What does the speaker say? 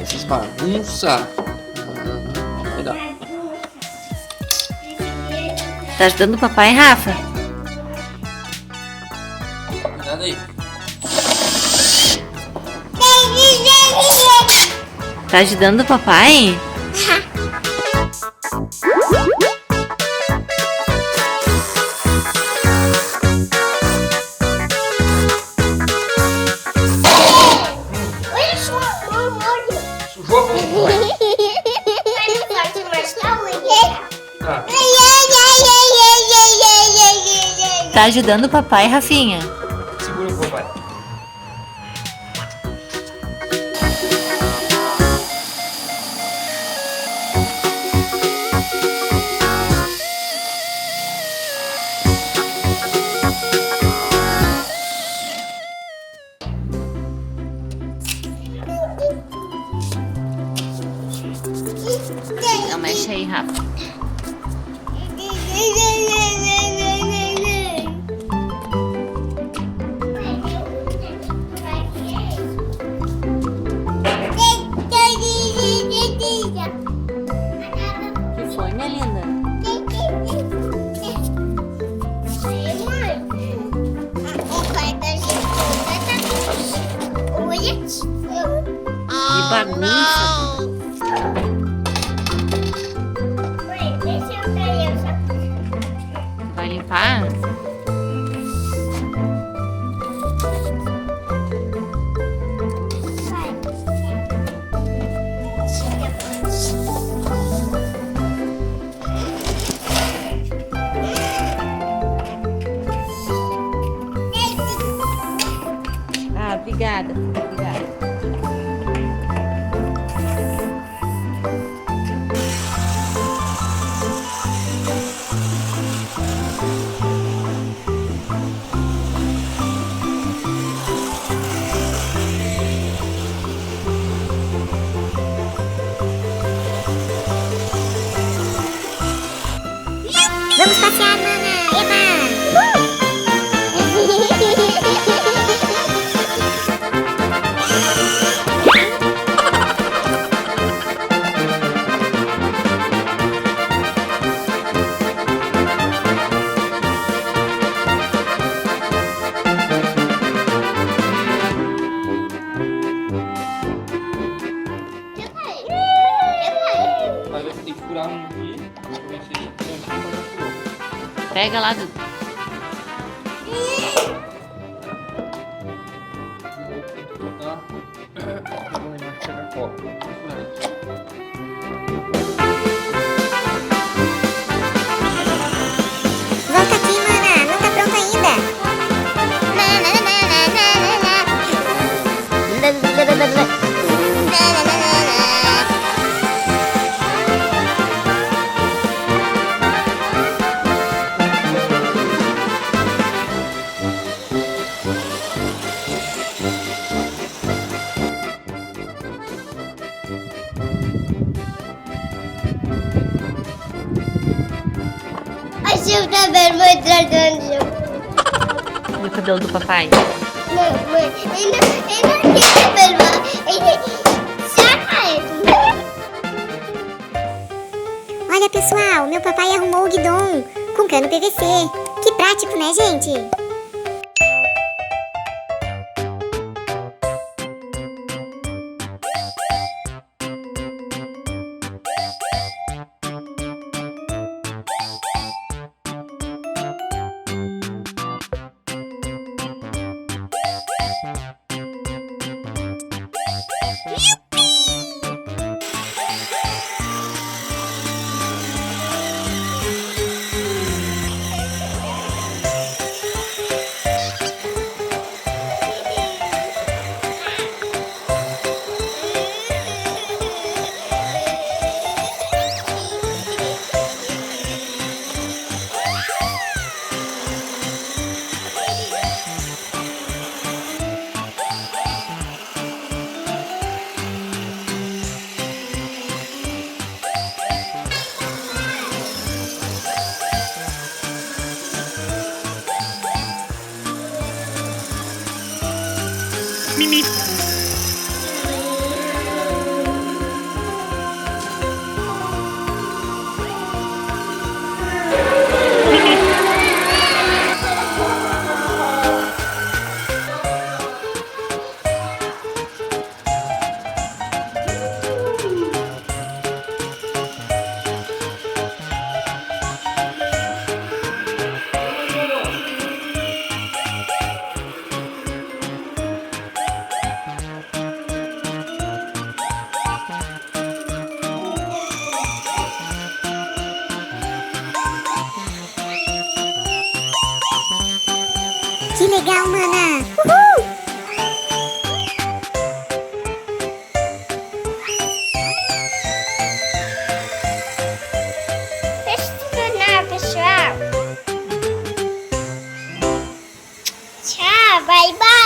Essas bagunças. Cuidado. Tá ajudando o papai, Rafa? Cuidado aí. Tá ajudando o papai? Sujou a mão. Tá. Tá ajudando o papai, Rafinha? Segura o papai. Não mexe aí, Rafa. Que foi, minha linda? Que bagunça. Vai limpar? Ah, obrigada. Obrigada. Vamos passear, mana! Eba! Vai ver se tem que furar um aqui. Pega lá, Duda. Volta aqui, mana! Não tá pronto ainda! Acho que tá bem, vou entrar dentro. E o cabelo do papai? Não, mãe, ele não quer perdoar. Ele saca ele. Olha, pessoal, meu papai arrumou o guidão com cano PVC. Que prático, né, gente? Que legal, mana! Uhul! Deixa eu tornar, pessoal. Tchau, bye bye.